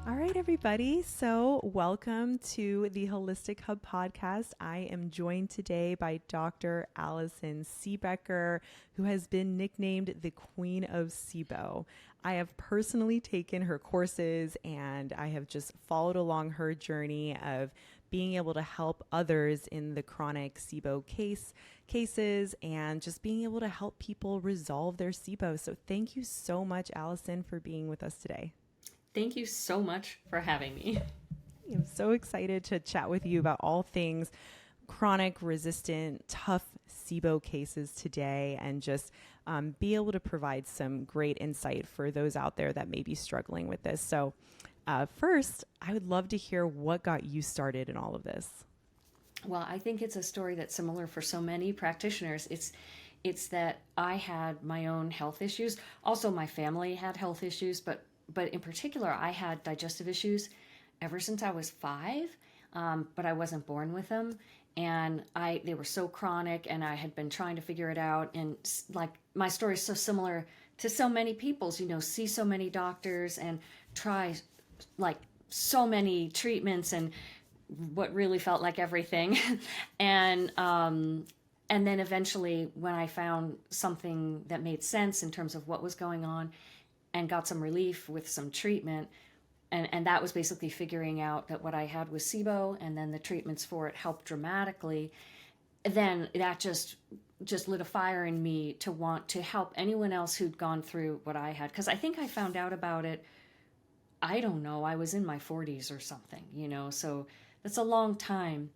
All right, everybody. So, welcome to the Holistic Hub podcast. I am joined today by Dr. Allison Siebecker, who has been nicknamed the Queen of SIBO. I have personally taken her courses and I have just followed along her journey of being able to help others in the chronic SIBO cases and just being able to help people resolve their SIBO. So, thank you so much, Allison, for being with us today. Thank you so much for having me. I'm so excited to chat with you about all things chronic, resistant, tough SIBO cases today and just be able to provide some great insight for those out there that may be struggling with this. So first, I would love to hear what got you started in all of this. Well, I think it's a story that's similar for so many practitioners. It's that I had my own health issues. Also, my family had health issues, but in particular, I had digestive issues ever since I was 5, but I wasn't born with them. And they were so chronic, and I had been trying to figure it out. And like my story is so similar to so many people's, see so many doctors and try like so many treatments and what really felt like everything. and then eventually when I found something that made sense in terms of what was going on, and got some relief with some treatment. And that was basically figuring out that what I had was SIBO, and then the treatments for it helped dramatically. Then that just lit a fire in me to want to help anyone else who'd gone through what I had. Because I think I found out about it, I don't know, I was in my 40s or something, so that's a long time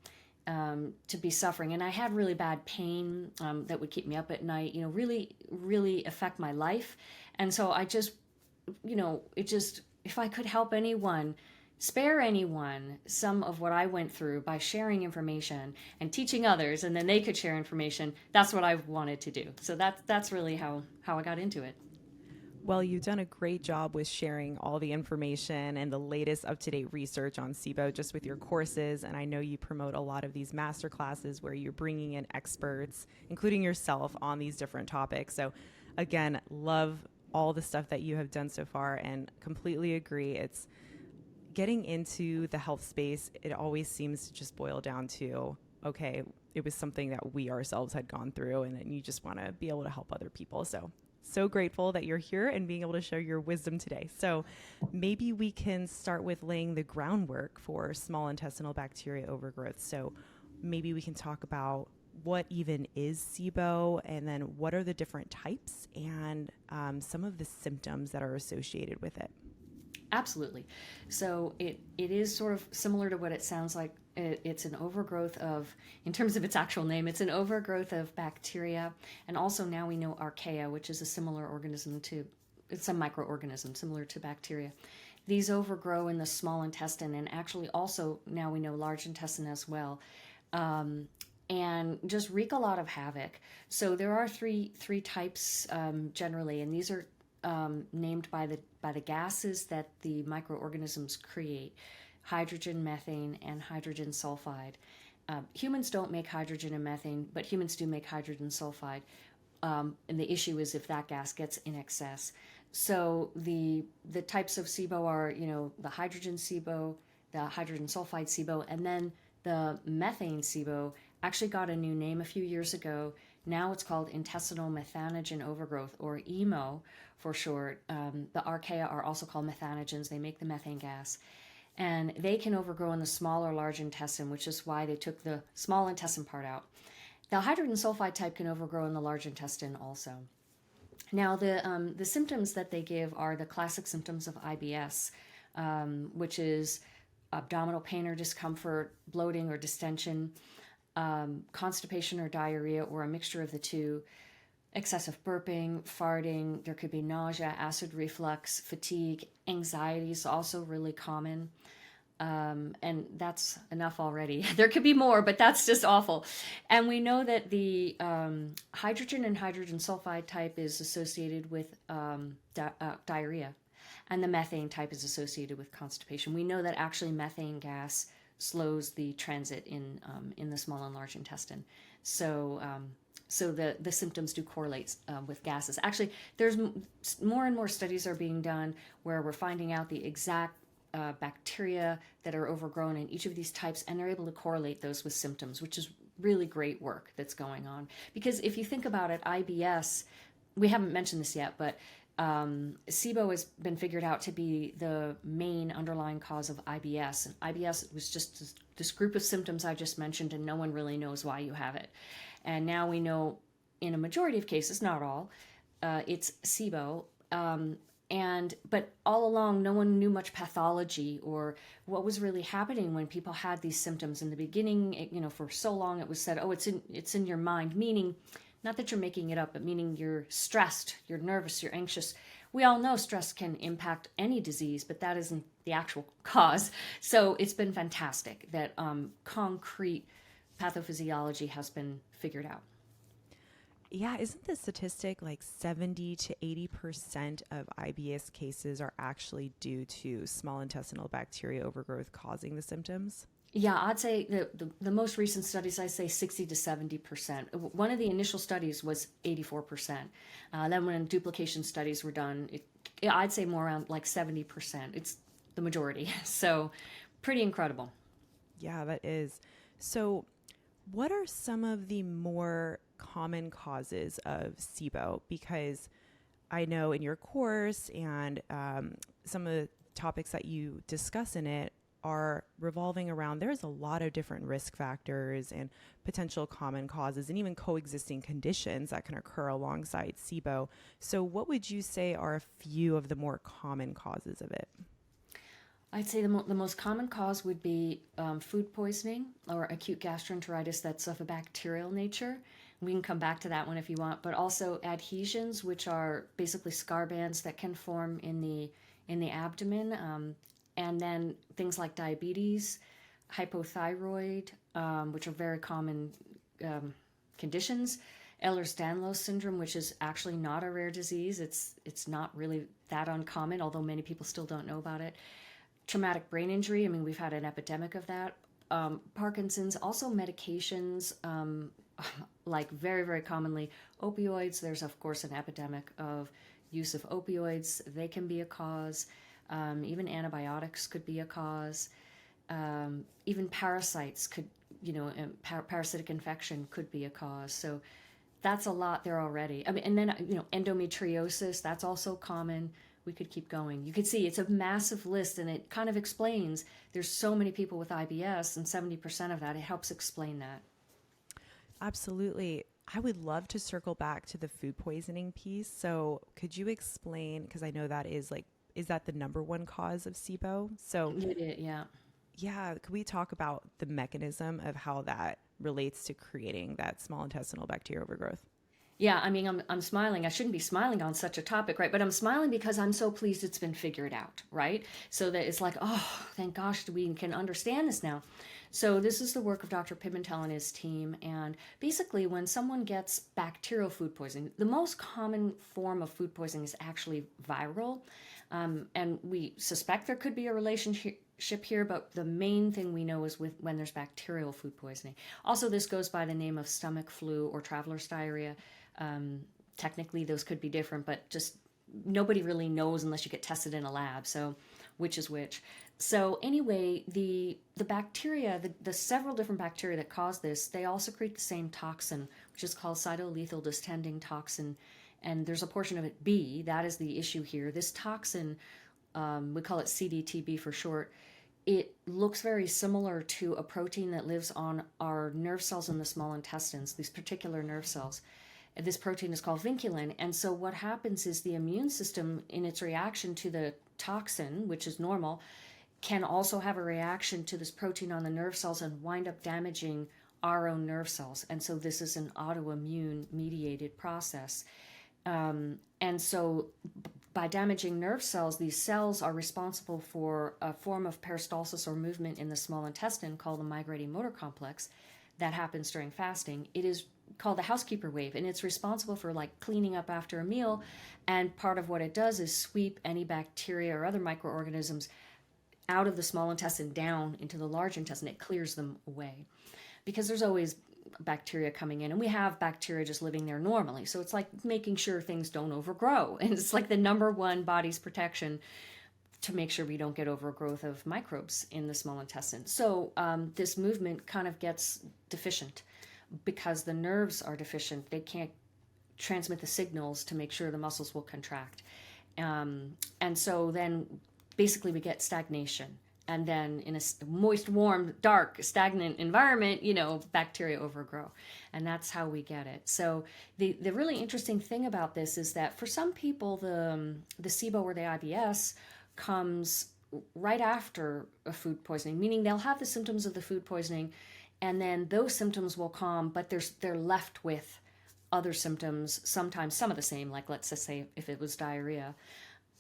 to be suffering. And I had really bad pain that would keep me up at night, really, really affect my life. And so I just, if I could help anyone, spare anyone some of what I went through by sharing information and teaching others, and then they could share information, that's what I wanted to do. So that's really how I got into it. Well, you've done a great job with sharing all the information and the latest up-to-date research on SIBO just with your courses. And I know you promote a lot of these master classes where you're bringing in experts, including yourself, on these different topics. So again, love all the stuff that you have done so far and completely agree. It's getting into the health space. It always seems to just boil down to, okay, it was something that we ourselves had gone through, and then you just want to be able to help other people. So grateful that you're here and being able to share your wisdom today. So maybe we can start with laying the groundwork for small intestinal bacteria overgrowth. So maybe we can talk about what even is SIBO, and then what are the different types and some of the symptoms that are associated with it. Absolutely. So it is sort of similar to what it sounds like. It's an overgrowth of, in terms of its actual name, it's an overgrowth of bacteria. And also now we know archaea, which is a similar organism it's a microorganism similar to bacteria. These overgrow in the small intestine, and actually also now we know large intestine as well. And just wreak a lot of havoc. So there are three types generally, and these are named by the gases that the microorganisms create: hydrogen, methane, and hydrogen sulfide. Humans don't make hydrogen and methane, but humans do make hydrogen sulfide. And the issue is if that gas gets in excess. So the types of SIBO are, the hydrogen SIBO, the hydrogen sulfide SIBO, and then the methane SIBO actually got a new name a few years ago. Now it's called intestinal methanogen overgrowth, or EMO for short. The archaea are also called methanogens. They make the methane gas. And they can overgrow in the small or large intestine, which is why they took the small intestine part out. The hydrogen sulfide type can overgrow in the large intestine also. Now, the symptoms that they give are the classic symptoms of IBS, which is abdominal pain or discomfort, bloating or distension, constipation or diarrhea, or a mixture of the two, excessive burping, farting. There could be nausea, acid reflux, fatigue. Anxiety is also really common. And that's enough already. There could be more, but that's just awful. And we know that the hydrogen and hydrogen sulfide type is associated with diarrhea, and the methane type is associated with constipation. We know that actually methane gas slows the transit in the small and large intestine. So the symptoms do correlate with gases. Actually, there's more and more studies are being done where we're finding out the exact bacteria that are overgrown in each of these types, and they're able to correlate those with symptoms, which is really great work that's going on. Because if you think about it, IBS, we haven't mentioned this yet, but SIBO has been figured out to be the main underlying cause of IBS. And IBS was just this group of symptoms I just mentioned, and no one really knows why you have it. And now we know in a majority of cases, not all, it's SIBO. But all along, no one knew much pathology or what was really happening when people had these symptoms. In the beginning, for so long it was said, oh, it's in your mind, meaning not that you're making it up, but meaning you're stressed, you're nervous, you're anxious. We all know stress can impact any disease, but that isn't the actual cause. So it's been fantastic that concrete pathophysiology has been figured out. Yeah, isn't the statistic like 70 to 80% of IBS cases are actually due to small intestinal bacteria overgrowth causing the symptoms? Yeah, I'd say the most recent studies, I say 60 to 70%. One of the initial studies was 84%. Then when duplication studies were done, I'd say more around like 70%. It's the majority. So pretty incredible. Yeah, that is. So what are some of the more common causes of SIBO? Because I know in your course and some of the topics that you discuss in it are revolving around, there's a lot of different risk factors and potential common causes and even coexisting conditions that can occur alongside SIBO. So what would you say are a few of the more common causes of it? I'd say the most common cause would be food poisoning or acute gastroenteritis that's of a bacterial nature. We can come back to that one if you want, but also adhesions, which are basically scar bands that can form in the abdomen, and then things like diabetes, hypothyroid, which are very common conditions, Ehlers-Danlos syndrome, which is actually not a rare disease. It's not really that uncommon, although many people still don't know about it. Traumatic brain injury, I mean, we've had an epidemic of that. Parkinson's, also medications, like very, very commonly opioids. There's, of course, an epidemic of use of opioids. They can be a cause. Even antibiotics could be a cause. Even parasites could, parasitic infection could be a cause. So that's a lot there already. I mean, and then, endometriosis, that's also common. We could keep going. You could see it's a massive list, and it kind of explains there's so many people with IBS, and 70% of that, it helps explain that. Absolutely. I would love to circle back to the food poisoning piece. So could you explain, because I know that is that the number one cause of SIBO? So yeah. Yeah, could we talk about the mechanism of how that relates to creating that small intestinal bacteria overgrowth? Yeah, I mean, I'm smiling. I shouldn't be smiling on such a topic, right? But I'm smiling because I'm so pleased it's been figured out, right? So that it's like, oh, thank gosh, we can understand this now. So this is the work of Dr. Pimentel and his team. And basically, when someone gets bacterial food poisoning, the most common form of food poisoning is actually viral. And we suspect there could be a relationship here, but the main thing we know is when there's bacterial food poisoning. Also, this goes by the name of stomach flu or traveler's diarrhea. Technically, those could be different, but just nobody really knows unless you get tested in a lab. So which is which. So anyway, the bacteria, the several different bacteria that cause this, they all secrete the same toxin, which is called cytolethal distending toxin. And there's a portion of it, B, that is the issue here. This toxin, we call it CDTB for short. It looks very similar to a protein that lives on our nerve cells in the small intestines, these particular nerve cells. This protein is called vinculin. And so what happens is the immune system, in its reaction to the toxin, which is normal, can also have a reaction to this protein on the nerve cells and wind up damaging our own nerve cells. And so this is an autoimmune mediated process. And so by damaging nerve cells, these cells are responsible for a form of peristalsis or movement in the small intestine called the migrating motor complex that happens during fasting. It is called the housekeeper wave, and it's responsible for like cleaning up after a meal. And part of what it does is sweep any bacteria or other microorganisms out of the small intestine down into the large intestine. It clears them away because there's always bacteria coming in, and we have bacteria just living there normally. So it's like making sure things don't overgrow. And it's like the number one body's protection to make sure we don't get overgrowth of microbes in the small intestine. So this movement kind of gets deficient because the nerves are deficient. They can't transmit the signals to make sure the muscles will contract. And so then basically we get stagnation. And then in a moist, warm, dark, stagnant environment, bacteria overgrow. And that's how we get it. So the really interesting thing about this is that for some people, the SIBO or the IBS comes right after a food poisoning, meaning they'll have the symptoms of the food poisoning, and then those symptoms will calm, but they're left with other symptoms, sometimes some of the same, like let's just say if it was diarrhea,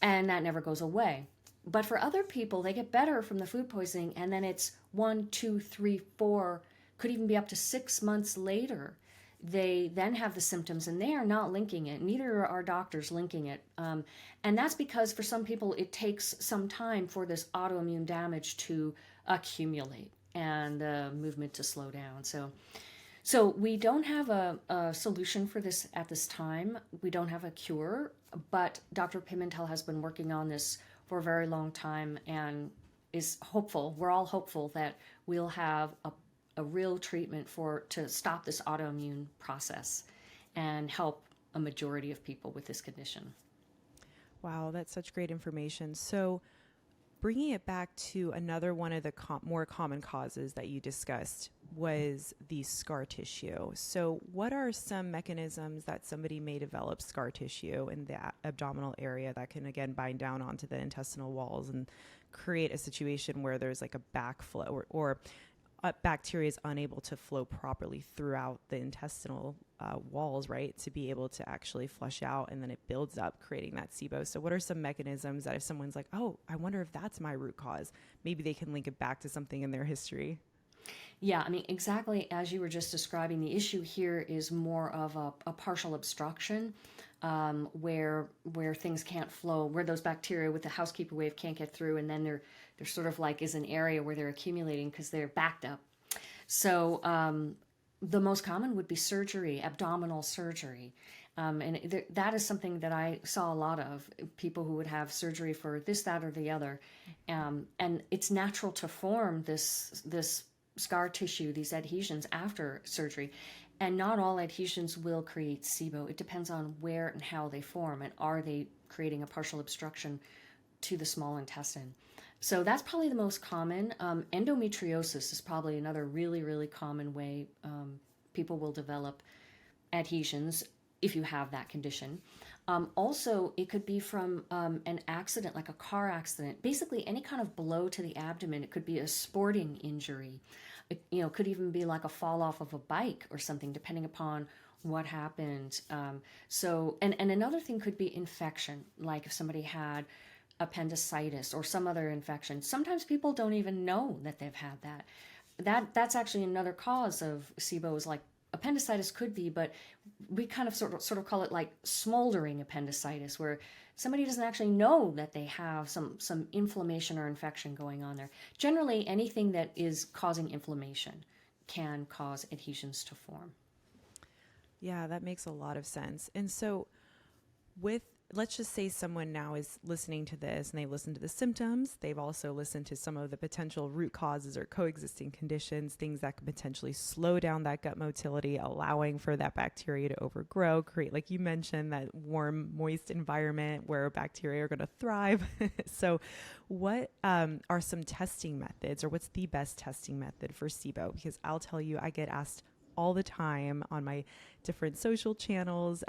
and that never goes away. But for other people, they get better from the food poisoning, and then it's 1, 2, 3, 4, could even be up to 6 months later. They then have the symptoms, and they are not linking it. Neither are doctors linking it. And that's because for some people, it takes some time for this autoimmune damage to accumulate and the movement to slow down. So we don't have a solution for this at this time. We don't have a cure, but Dr. Pimentel has been working on this for a very long time and is hopeful. We're all hopeful that we'll have a real treatment to stop this autoimmune process and help a majority of people with this condition. Wow, that's such great information. So bringing it back to another one of the more common causes that you discussed was the scar tissue. So what are some mechanisms that somebody may develop scar tissue in the abdominal area that can, again, bind down onto the intestinal walls and create a situation where there's like a backflow or bacteria is unable to flow properly throughout the intestinal walls, right, to be able to actually flush out, and then it builds up, creating that SIBO. So what are some mechanisms that if someone's like, oh, I wonder if that's my root cause, maybe they can link it back to something in their history? Yeah, I mean, exactly as you were just describing, the issue here is more of a partial obstruction where things can't flow, where those bacteria with the housekeeper wave can't get through, and then they're sort of like is an area where they're accumulating because they're backed up. So the most common would be surgery, abdominal surgery. And that is something that I saw a lot of, people who would have surgery for this, that, or the other. And it's natural to form this scar tissue, these adhesions after surgery. And not all adhesions will create SIBO. It depends on where and how they form, and are they creating a partial obstruction to the small intestine. So that's probably the most common. Endometriosis is probably another really, really common way people will develop adhesions if you have that condition. Also, it could be from an accident, like a car accident, basically any kind of blow to the abdomen. It could be a sporting injury. It, could even be like a fall off of a bike or something, depending upon what happened. And another thing could be infection, like if somebody had appendicitis or some other infection. Sometimes people don't even know that they've had that. That's actually another cause of SIBO, is like appendicitis could be, but we kind of sort of call it like smoldering appendicitis, where somebody doesn't actually know that they have some inflammation or infection going on there. Generally, anything that is causing inflammation can cause adhesions to form. Yeah, that makes a lot of sense. And so let's just say someone now is listening to this and they listen to the symptoms. They've also listened to some of the potential root causes or coexisting conditions, things that could potentially slow down that gut motility, allowing for that bacteria to overgrow, create, like you mentioned, that warm, moist environment where bacteria are going to thrive. So what are some testing methods, or what's the best testing method for SIBO? Because I'll tell you, I get asked all the time on my different social channels,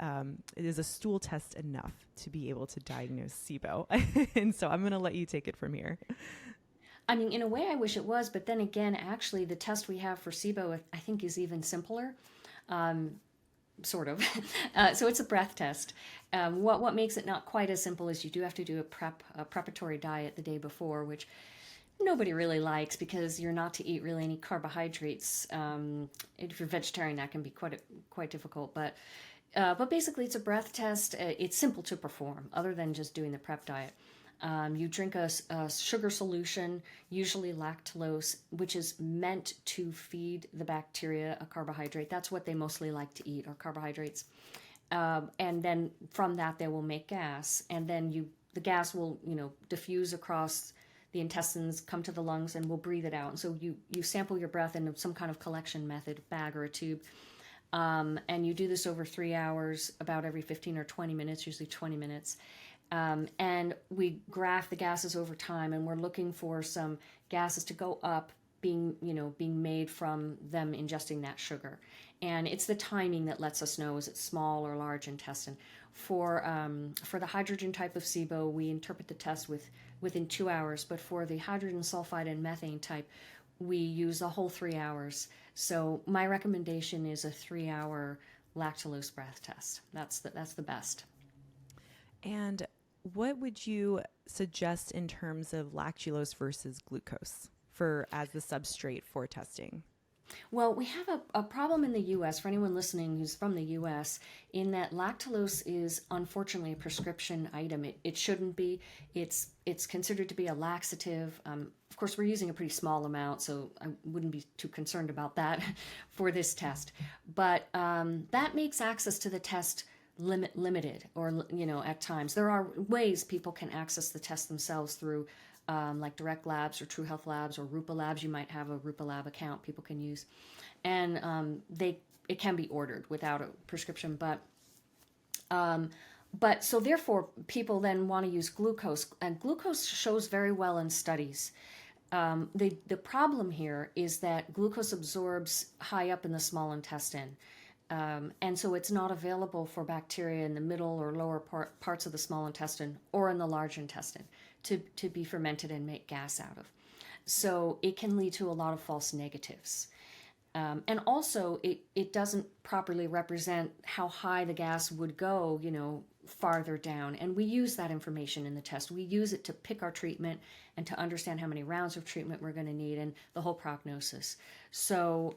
is a stool test enough to be able to diagnose SIBO? And so I'm going to let you take it from here. I mean, in a way, I wish it was, but then again, actually, the test we have for SIBO, I think, is even simpler, sort of. So it's a breath test. What makes it not quite as simple is you do have to do a preparatory diet the day before, which nobody really likes because you're not to eat really any carbohydrates. If you're vegetarian, that can be quite difficult. But basically, it's a breath test. It's simple to perform, other than just doing the prep diet. You drink a sugar solution, usually lactulose, which is meant to feed the bacteria a carbohydrate. That's what they mostly like to eat, are carbohydrates. And then from that, they will make gas. And then you the gas will, diffuse across the intestines, come to the lungs, and we'll breathe it out. And so you sample your breath in some kind of collection method, bag or a tube. And you do this over 3 hours, about every 15 or 20 minutes, usually 20 minutes. And we graph the gases over time, and we're looking for some gases to go up, being made from them ingesting that sugar. And it's the timing that lets us know, is it small or large intestine. For the hydrogen type of SIBO, we interpret the test within 2 hours, but for the hydrogen sulfide and methane type, we use a whole 3 hours. So my recommendation is a 3-hour lactulose breath test. That's the best. And what would you suggest in terms of lactulose versus glucose as the substrate for testing? Well, we have a problem in the U.S., for anyone listening who's from the U.S., in that lactulose is unfortunately a prescription item. It shouldn't be. It's considered to be a laxative. Of course, we're using a pretty small amount, so I wouldn't be too concerned about that for this test. But that makes access to the test limited, or at times. There are ways people can access the test themselves through like Direct Labs or True Health Labs or Rupa Labs. You might have a Rupa Lab account people can use, and it can be ordered without a prescription. But so therefore, people then want to use glucose, and glucose shows very well in studies. The problem here is that glucose absorbs high up in the small intestine. And so it's not available for bacteria in the middle or lower parts of the small intestine or in the large intestine to be fermented and make gas out of. So it can lead to a lot of false negatives. And also, it doesn't properly represent how high the gas would go, farther down. And we use that information in the test. We use it to pick our treatment and to understand how many rounds of treatment we're going to need and the whole prognosis. So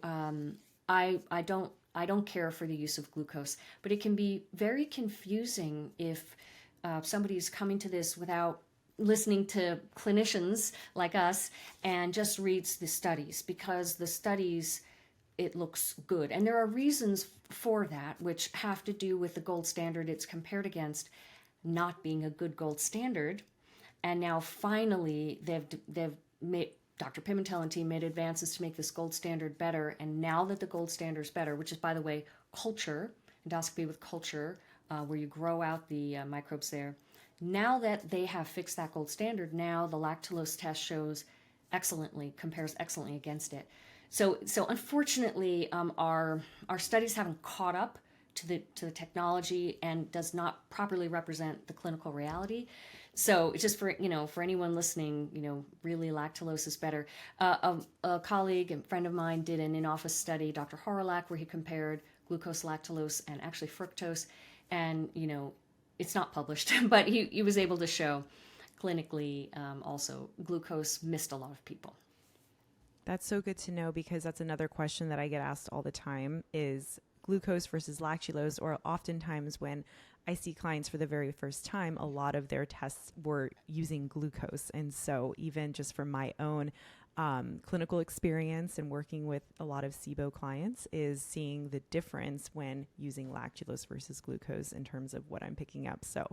I don't care for the use of glucose, but it can be very confusing if somebody's coming to this without listening to clinicians like us and just reads the studies, because the studies, it looks good. And there are reasons for that, which have to do with the gold standard it's compared against not being a good gold standard. And now finally they've made, Dr. Pimentel and team made advances to make this gold standard better. And now that the gold standard is better, which is, by the way, culture, endoscopy with culture, where you grow out the microbes there. Now that they have fixed that gold standard, now the lactulose test compares excellently against it. So unfortunately, our studies haven't caught up to the technology and does not properly represent the clinical reality. So it's just for anyone listening, really lactulose is better. A colleague and friend of mine did an in-office study, Dr. Horolak, where he compared glucose, lactulose, and actually fructose. And, it's not published, but he was able to show clinically also glucose missed a lot of people. That's so good to know, because that's another question that I get asked all the time is glucose versus lactulose, or oftentimes when I see clients for the very first time, a lot of their tests were using glucose. And so even just from my own clinical experience and working with a lot of SIBO clients is seeing the difference when using lactulose versus glucose in terms of what I'm picking up. So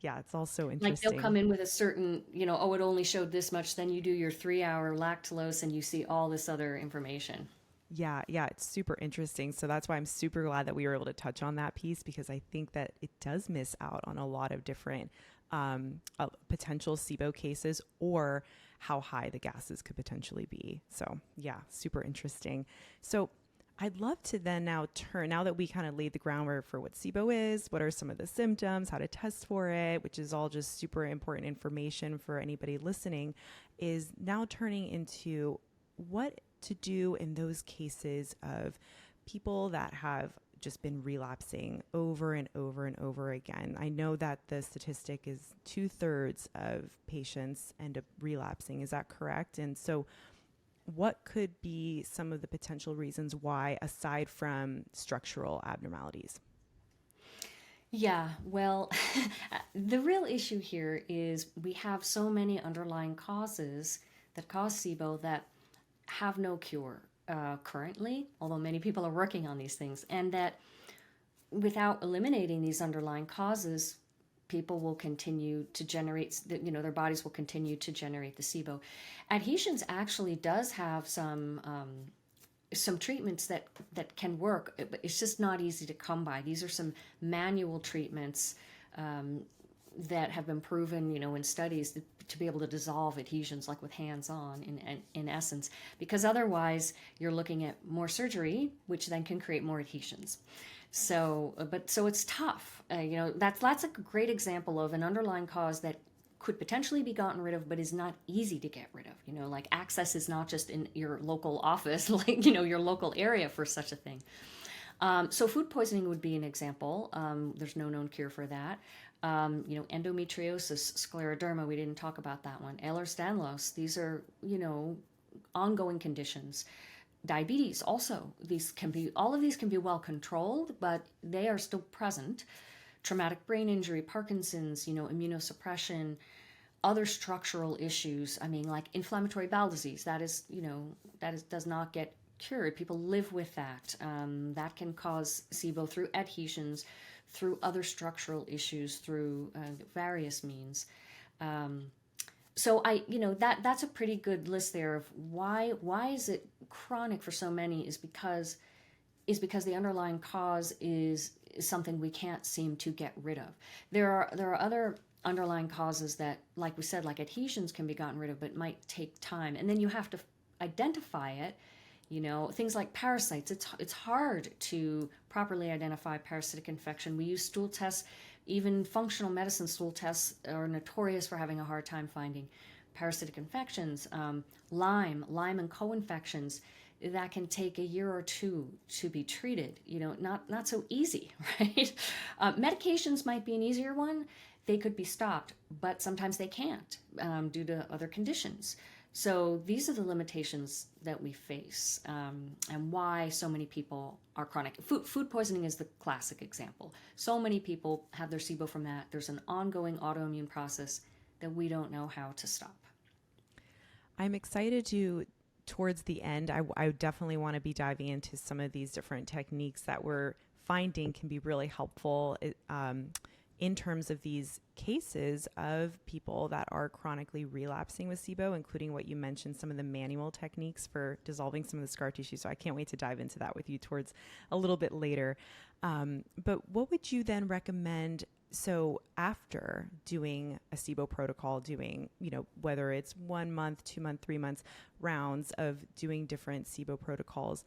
yeah, it's also interesting. Like they'll come in with a certain, it only showed this much. Then you do your 3-hour lactulose and you see all this other information. Yeah, it's super interesting. So that's why I'm super glad that we were able to touch on that piece, because I think that it does miss out on a lot of different potential SIBO cases, or how high the gases could potentially be. So yeah, super interesting. So I'd love to then now that we kind of laid the groundwork for what SIBO is, what are some of the symptoms, how to test for it, which is all just super important information for anybody listening, is now turning into what to do in those cases of people that have just been relapsing over and over and over again. I know that the statistic is 2/3 of patients end up relapsing. Is that correct? And so what could be some of the potential reasons why, aside from structural abnormalities? Yeah, well, the real issue here is we have so many underlying causes that cause SIBO that have no cure currently, although many people are working on these things, and that without eliminating these underlying causes, people will continue to generate, their bodies will continue to generate the SIBO. Adhesions actually does have some treatments that can work, but it's just not easy to come by. These are some manual treatments that have been proven, in studies to be able to dissolve adhesions, like with hands-on, in essence, because otherwise you're looking at more surgery, which then can create more adhesions. So it's tough. That's a great example of an underlying cause that could potentially be gotten rid of, but is not easy to get rid of. Like access is not just in your local office, like, your local area for such a thing. So food poisoning would be an example. There's no known cure for that. Endometriosis, scleroderma, we didn't talk about that one. Ehlers-Danlos, these are, ongoing conditions. Diabetes also, all of these can be well controlled, but they are still present. Traumatic brain injury, Parkinson's, immunosuppression, other structural issues. Like inflammatory bowel disease, does not get cured. People live with that. That can cause SIBO through adhesions, through other structural issues, through various means. So that's a pretty good list there of why is it chronic for so many is because the underlying cause is something we can't seem to get rid of. There are other underlying causes that, like we said, like adhesions can be gotten rid of, but might take time. And then you have to identify it. Things like parasites. It's hard to properly identify parasitic infection. We use stool tests. Even functional medicine stool tests are notorious for having a hard time finding parasitic infections. Lyme and co-infections, that can take a year or two to be treated. Not so easy, right? Medications might be an easier one. They could be stopped, but sometimes they can't due to other conditions. So these are the limitations that we face, and why so many people are chronic. Food poisoning is the classic example. So many people have their SIBO from that. There's an ongoing autoimmune process that we don't know how to stop. I'm excited towards the end, I definitely want to be diving into some of these different techniques that we're finding can be really helpful in terms of these cases of people that are chronically relapsing with SIBO, including what you mentioned, some of the manual techniques for dissolving some of the scar tissue. So I can't wait to dive into that with you towards a little bit later. But what would you then recommend? So after doing a SIBO protocol, whether it's 1 month, 2 month, 3 months rounds of doing different SIBO protocols,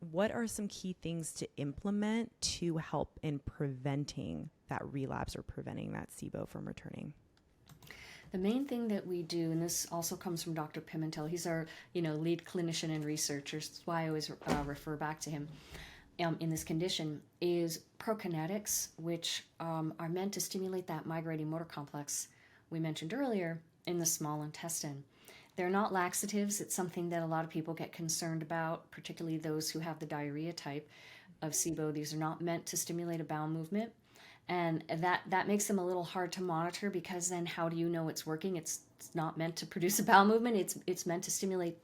what are some key things to implement to help in preventing that relapse or preventing that SIBO from returning? The main thing that we do, and this also comes from Dr. Pimentel, he's our lead clinician and researcher, that's why I always refer back to him in this condition, is Prokinetics, which are meant to stimulate that migrating motor complex we mentioned earlier in the small intestine. They're not laxatives. It's something that a lot of people get concerned about, particularly those who have the diarrhea type of SIBO. These are not meant to stimulate a bowel movement. And that makes them a little hard to monitor, because then how do you know it's working? It's not meant to produce a bowel movement. It's meant to stimulate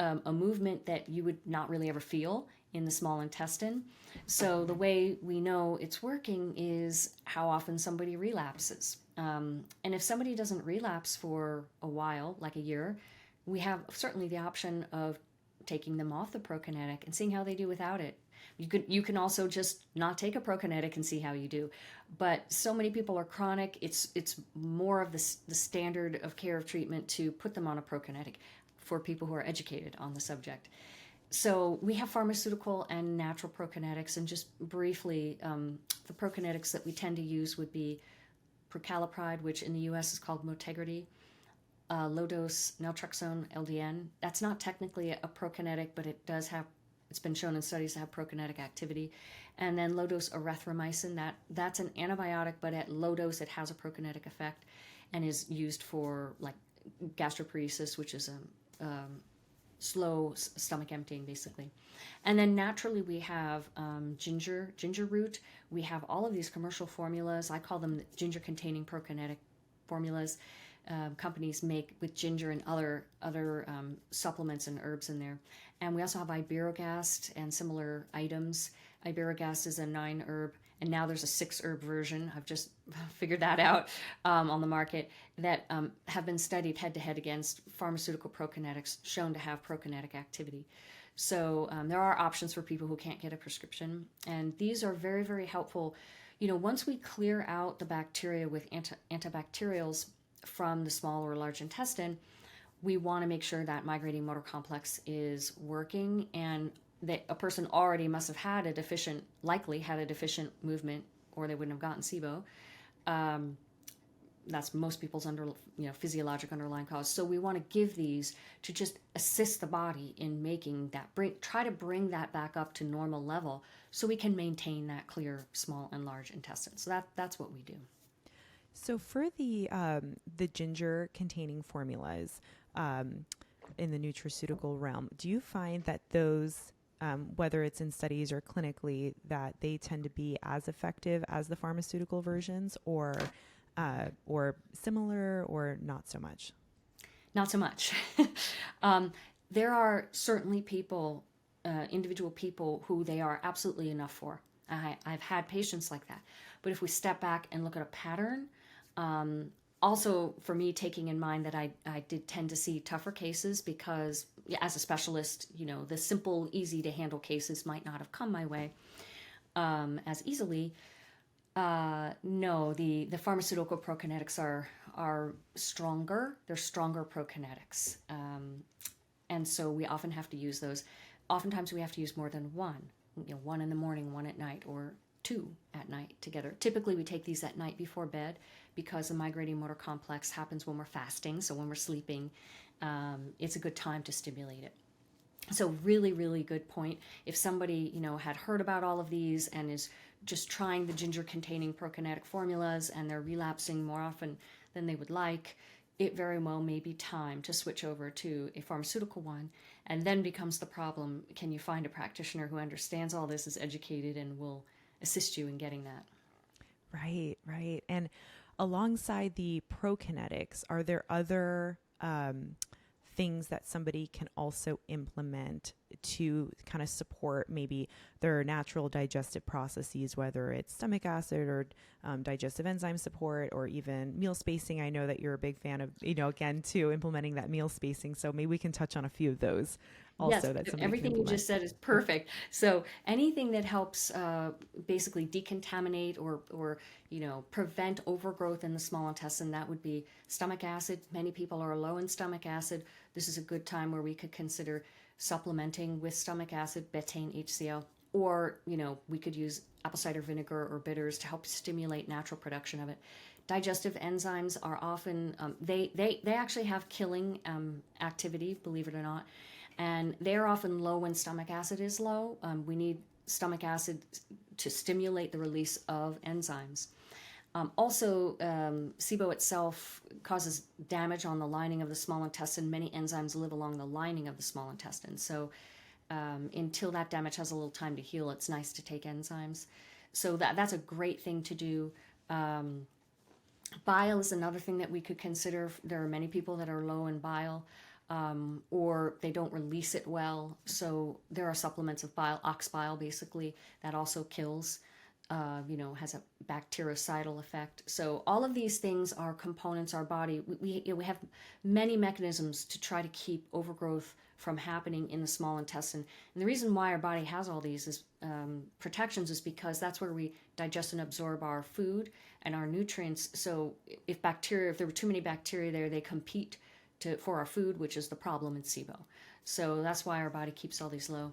a movement that you would not really ever feel in the small intestine. So the way we know it's working is how often somebody relapses. And if somebody doesn't relapse for a while, like a year, we have certainly the option of taking them off the prokinetic and seeing how they do without it. You can also just not take a prokinetic and see how you do. But so many people are chronic, it's more of the standard of care of treatment to put them on a prokinetic for people who are educated on the subject. So we have pharmaceutical and natural prokinetics, and just briefly, the prokinetics that we tend to use would be prucalopride, which in the U.S. is called Motegrity, low-dose naltrexone LDN. That's not technically a prokinetic, but it's been shown in studies to have prokinetic activity. And then low-dose erythromycin, that's an antibiotic, but at low dose it has a prokinetic effect and is used for like gastroparesis, which is a slow stomach emptying, basically. And then naturally we have ginger root. We have all of these commercial formulas. I call them ginger-containing prokinetic formulas. Companies make with ginger and other supplements and herbs in there. And we also have iberogast and similar items. Iberogast is a 9-herb and now there's a 6-herb version. I've just figured that out on the market that have been studied head to head against pharmaceutical prokinetics, shown to have prokinetic activity. So there are options for people who can't get a prescription, and these are very, very helpful. Once we clear out the bacteria with antibacterials from the small or large intestine, we want to make sure that migrating motor complex is working, and that a person already must have likely had a deficient movement, or they wouldn't have gotten SIBO. That's most people's physiologic underlying cause. So we want to give these to just assist the body in making that, try to bring that back up to normal level, so we can maintain that clear small and large intestine. So that's what we do. So for the ginger containing formulas in the nutraceutical realm, do you find that those, whether it's in studies or clinically, that they tend to be as effective as the pharmaceutical versions, or similar, or not so much? Not so much. There are certainly people, individual people, who they are absolutely enough for. I've had patients like that. But if we step back and look at a pattern, also for me, taking in mind that I did tend to see tougher cases, because as a specialist, the simple, easy to handle cases might not have come my way as easily. No, the pharmaceutical prokinetics are stronger. They're stronger prokinetics. And so we often have to use those. Oftentimes we have to use more than one, one in the morning, one at night, or 2 at night together. Typically we take these at night before bed, because the migrating motor complex happens when we're fasting. So when we're sleeping, it's a good time to stimulate it. So really, really good point. If somebody, had heard about all of these and is just trying the ginger containing prokinetic formulas, and they're relapsing more often than they would like, it very well may be time to switch over to a pharmaceutical one. And then becomes the problem, can you find a practitioner who understands all this, is educated, and will assist you in getting that? Right, right. And alongside the prokinetics, are there other things that somebody can also implement to kind of support maybe their natural digestive processes, whether it's stomach acid or digestive enzyme support, or even meal spacing? I know that you're a big fan of, again, too, implementing that meal spacing. So maybe we can touch on a few of those also. Yes, That somebody everything can you implement. just said is perfect. So anything that helps basically decontaminate or prevent overgrowth in the small intestine, that would be stomach acid. Many people are low in stomach acid. This is a good time where we could consider supplementing with stomach acid, betaine, HCl, or we could use apple cider vinegar or bitters to help stimulate natural production of it. Digestive enzymes are often they actually have killing activity, believe it or not. And they're often low when stomach acid is low. We need stomach acid to stimulate the release of enzymes. Also, SIBO itself causes damage on the lining of the small intestine. Many enzymes live along the lining of the small intestine. So until that damage has a little time to heal, it's nice to take enzymes. So that's a great thing to do. Bile is another thing that we could consider. There are many people that are low in bile. Or they don't release it well. So there are supplements of bile, ox bile basically, that also kills, has a bactericidal effect. So all of these things are components our body. We have many mechanisms to try to keep overgrowth from happening in the small intestine. And the reason why our body has all these is protections is because that's where we digest and absorb our food and our nutrients. So if there were too many bacteria there, they compete for our food, which is the problem in SIBO. So that's why our body keeps all these low.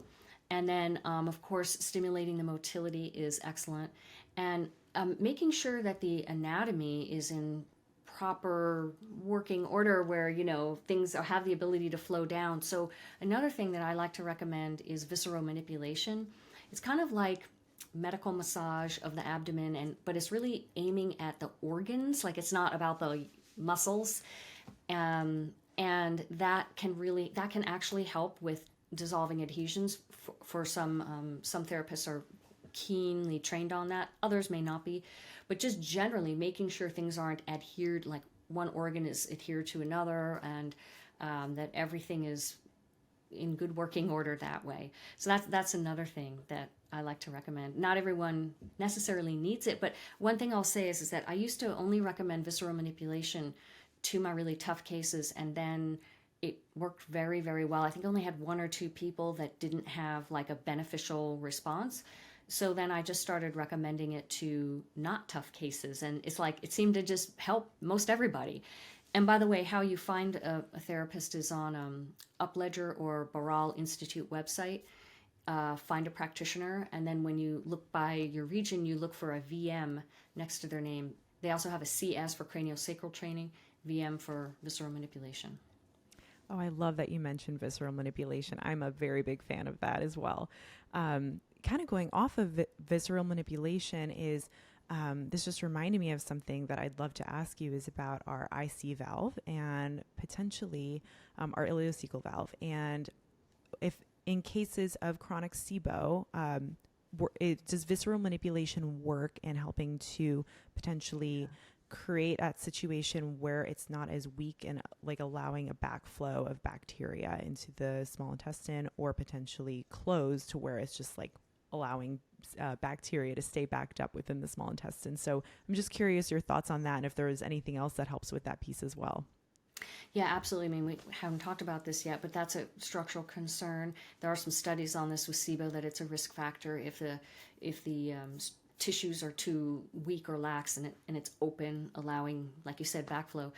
And then, of course, stimulating the motility is excellent. And making sure that the anatomy is in proper working order, where, things have the ability to flow down. So another thing that I like to recommend is visceromanipulation. It's kind of like medical massage of the abdomen, but it's really aiming at the organs. Like, it's not about the muscles. And that can actually help with dissolving adhesions. For some therapists are keenly trained on that. Others may not be, but just generally making sure things aren't adhered, like one organ is adhered to another, and that everything is in good working order that way. So that's another thing that I like to recommend. Not everyone necessarily needs it, but one thing I'll say is that I used to only recommend visceral manipulation to my really tough cases, and then it worked very, very well. I think I only had 1 or 2 people that didn't have like a beneficial response. So then I just started recommending it to not tough cases, and it's like it seemed to just help most everybody. And by the way, how you find a therapist is on Upledger or Baral Institute website. Find a practitioner, and then when you look by your region, you look for a VM next to their name. They also have a CS for craniosacral training, VM for visceral manipulation. Oh, I love that you mentioned visceral manipulation. I'm a very big fan of that as well. Kind of going off of visceral manipulation is, this just reminded me of something that I'd love to ask you is about our IC valve and potentially our ileocecal valve. And if in cases of chronic SIBO, does visceral manipulation work in helping to potentially create that situation where it's not as weak and like allowing a backflow of bacteria into the small intestine, or potentially closed to where it's just like allowing bacteria to stay backed up within the small intestine? So I'm just curious your thoughts on that, and if there is anything else that helps with that piece as well. Yeah, absolutely. I mean, we haven't talked about this yet, but that's a structural concern. There are some studies on this with SIBO that it's a risk factor if the tissues are too weak or lax and it's open, allowing, like you said, backflow.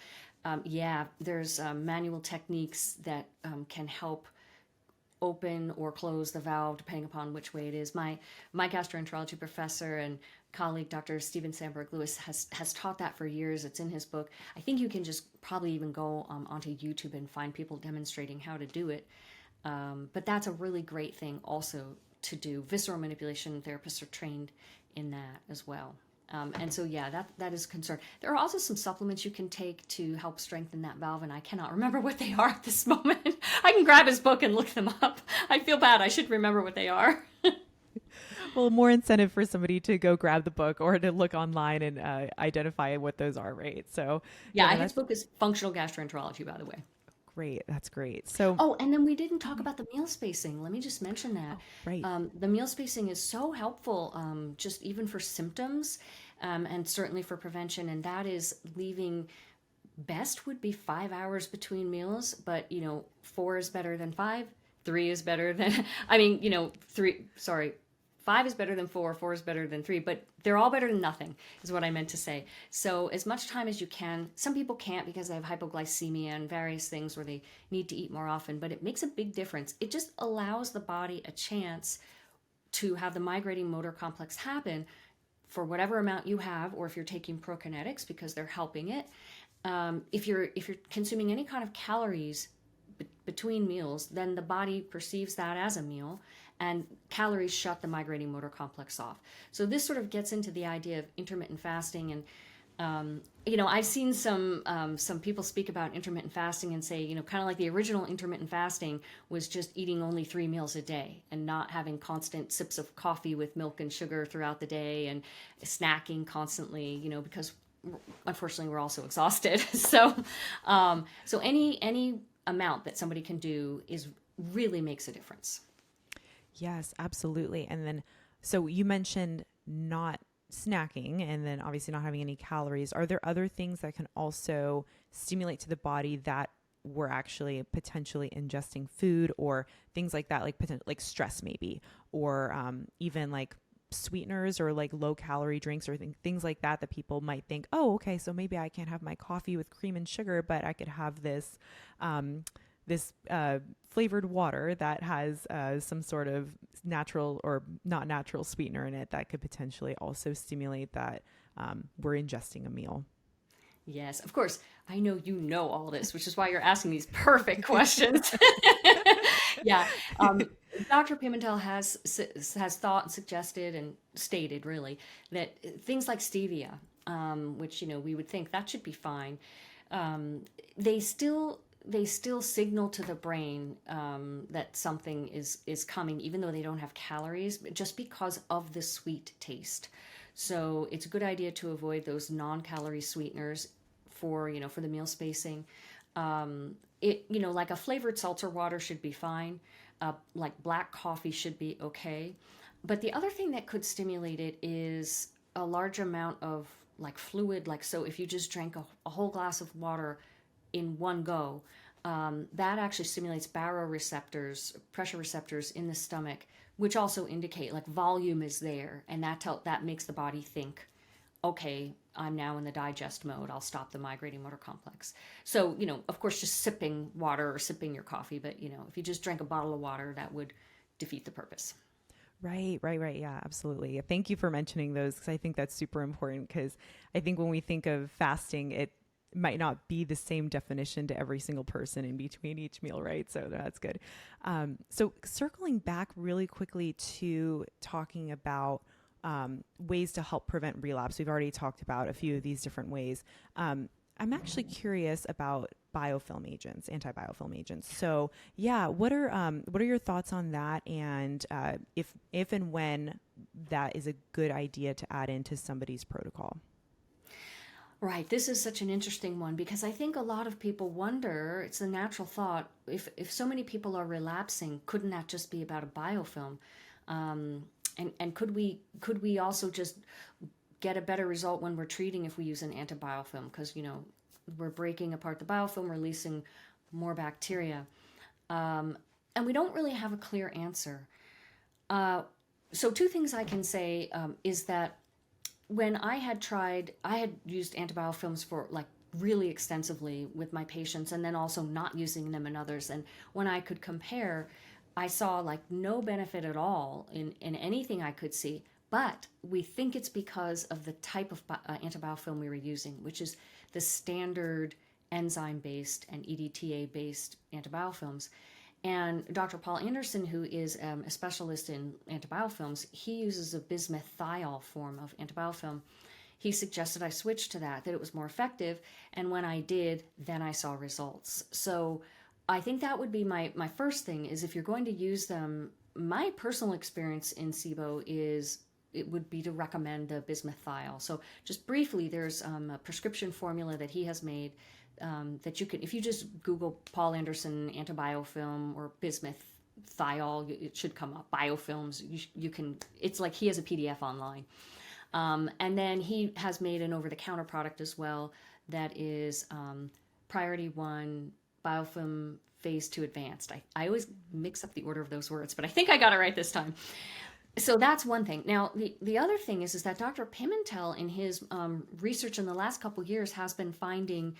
There's manual techniques that can help open or close the valve depending upon which way it is. My gastroenterology professor and colleague, Dr. Stephen Sandberg Lewis, has taught that for years. It's in his book. I think you can just probably even go onto YouTube and find people demonstrating how to do it. But that's a really great thing also to do. Visceral manipulation therapists are trained in that as well. And so, yeah, that is a concern. There are also some supplements you can take to help strengthen that valve, and I cannot remember what they are at this moment. I can grab his book and look them up. I feel bad. I should remember what they are. Well, more incentive for somebody to go grab the book or to look online and identify what those are, right? So, yeah, his book is Functional Gastroenterology, by the way. Great. That's great. So, and then we didn't talk about the meal spacing. Let me just mention that. Right. The meal spacing is so helpful, just even for symptoms, and certainly for prevention. And that is leaving, best would be 5 hours between meals, but 4 is better than 5. 3 is better than, 5 is better than 4, 4 is better than 3, but they're all better than nothing, is what I meant to say. So as much time as you can. Some people can't because they have hypoglycemia and various things where they need to eat more often, but it makes a big difference. It just allows the body a chance to have the migrating motor complex happen for whatever amount you have, or if you're taking Prokinetics because they're helping it. If you're consuming any kind of calories between meals, then the body perceives that as a meal, and calories shut the migrating motor complex off. So this sort of gets into the idea of intermittent fasting. And I've seen some people speak about intermittent fasting and say, kind of like the original intermittent fasting was just eating only 3 meals a day and not having constant sips of coffee with milk and sugar throughout the day and snacking constantly, because unfortunately we're also exhausted. So any amount that somebody can do really makes a difference. Yes, absolutely. And then, so you mentioned not snacking and then obviously not having any calories. Are there other things that can also stimulate to the body that we're actually potentially ingesting food, or things like that, like stress maybe, or even like sweeteners or like low calorie drinks or things like that people might think, oh, okay, so maybe I can't have my coffee with cream and sugar, but I could have this flavored water that has some sort of natural or not natural sweetener in it that could potentially also stimulate that we're ingesting a meal. Yes, of course. I know you know all this, which is why you're asking these perfect questions. Yeah. Dr. Pimentel has thought and suggested and stated really that things like stevia, which, we would think that should be fine. They still signal to the brain that something is coming, even though they don't have calories, just because of the sweet taste. So it's a good idea to avoid those non-calorie sweeteners for the meal spacing. Like a flavored seltzer water should be fine. Like black coffee should be okay. But the other thing that could stimulate it is a large amount of like fluid. Like, so if you just drank a whole glass of water in one go, that actually stimulates baroreceptors, pressure receptors in the stomach, which also indicate like volume is there, and that makes the body think, okay, I'm now in the digest mode. I'll stop the migrating motor complex. So, of course, just sipping water or sipping your coffee, but if you just drank a bottle of water, that would defeat the purpose. Right. Yeah, absolutely. Thank you for mentioning those, because I think that's super important, because I think when we think of fasting, it might not be the same definition to every single person in between each meal, right? So that's good. So circling back really quickly to talking about ways to help prevent relapse. We've already talked about a few of these different ways. I'm actually curious about biofilm agents, anti-biofilm agents. So yeah, what are your thoughts on that? And if and when that is a good idea to add into somebody's protocol? Right. This is such an interesting one because I think a lot of people wonder, it's a natural thought, if so many people are relapsing, couldn't that just be about a biofilm? And could we also just get a better result when we're treating if we use an antibiofilm? Because, we're breaking apart the biofilm, releasing more bacteria. And we don't really have a clear answer. So two things I can say is that when I had used antibiofilms for like really extensively with my patients, and then also not using them in others. And when I could compare, I saw like no benefit at all in anything I could see. But we think it's because of the type of antibiofilm we were using, which is the standard enzyme-based and EDTA-based antibiofilms. And Dr. Paul Anderson, who is a specialist in antibiofilms, he uses a bismuth-thiol form of antibiofilm. He suggested I switch to that it was more effective. And when I did, then I saw results. So I think that would be my first thing is if you're going to use them, my personal experience in SIBO is it would be to recommend the bismuth-thiol. So just briefly, there's a prescription formula that he has made that you can, if you just Google Paul Anderson antibiofilm or bismuth-thiol, it should come up. Biofilms, you can, it's like he has a PDF online. And then he has made an over-the-counter product as well that is Priority 1 Biofilm Phase 2 Advanced. I always mix up the order of those words, but I think I got it right this time. So that's one thing. Now, the other thing is that Dr. Pimentel, in his research in the last couple of years, has been finding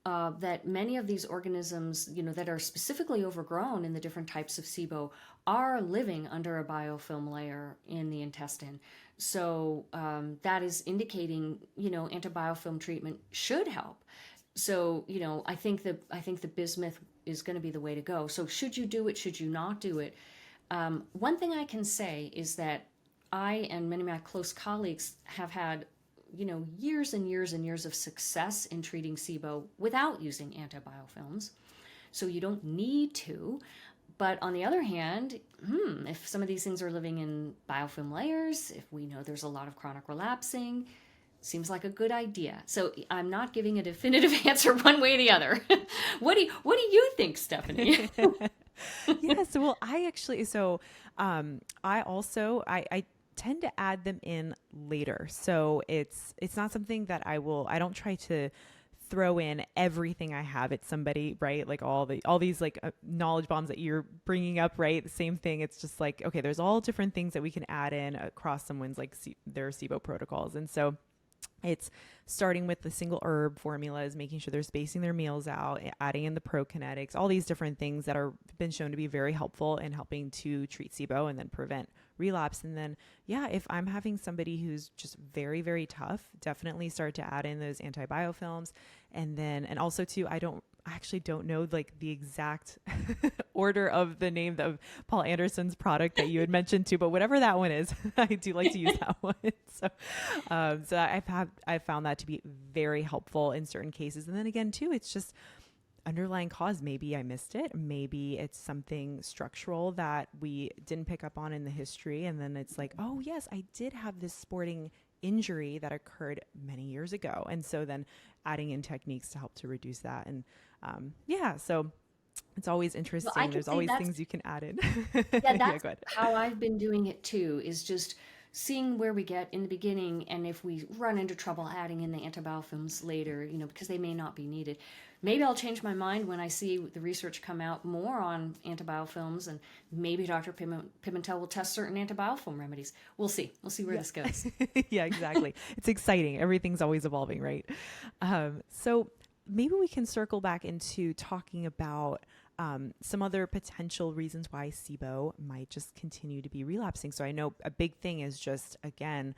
that many of these organisms, that are specifically overgrown in the different types of SIBO are living under a biofilm layer in the intestine. So that is indicating, antibiofilm treatment should help. So, I think the bismuth is going to be the way to go. So should you do it? Should you not do it? One thing I can say is that I and many of my close colleagues have had, years and years and years of success in treating SIBO without using antibiofilms. So you don't need to. But on the other hand, if some of these things are living in biofilm layers, if we know there's a lot of chronic relapsing, seems like a good idea. So I'm not giving a definitive answer one way or the other. What do you think, Stephanie? Yes. Well, I tend to add them in later. So it's not something that I don't try to throw in everything I have at somebody, right? Like all these like knowledge bombs that you're bringing up, right? The same thing. It's just like, okay, there's all different things that we can add in across someone's like their SIBO protocols. And so it's starting with the single herb formulas, making sure they're spacing their meals out, adding in the Prokinetics, all these different things that are been shown to be very helpful in helping to treat SIBO and then prevent relapse. And then, yeah, if I'm having somebody who's just very, very tough, definitely start to add in those antibiofilms. And also too, I actually don't know like the exact order of the name of Paul Anderson's product that you had mentioned too, but whatever that one is, I do like to use that one. So I've found that to be very helpful in certain cases. And then again too, it's just underlying cause. Maybe I missed it. Maybe it's something structural that we didn't pick up on in the history. And then it's like, oh yes, I did have this sporting injury that occurred many years ago. And so then adding in techniques to help to reduce that. And so it's always interesting. Well, There's always things you can add in. yeah, that's Go ahead. how I've been doing it too, is just seeing where we get in the beginning, and if we run into trouble adding in the antibiofilms later, because they may not be needed. Maybe I'll change my mind when I see the research come out more on antibiofilms, and maybe Dr. Pimentel will test certain antibiofilm remedies. We'll see. We'll see where this goes. Yeah, exactly. It's exciting. Everything's always evolving, right? So maybe we can circle back into talking about some other potential reasons why SIBO might just continue to be relapsing. So I know a big thing is just, again,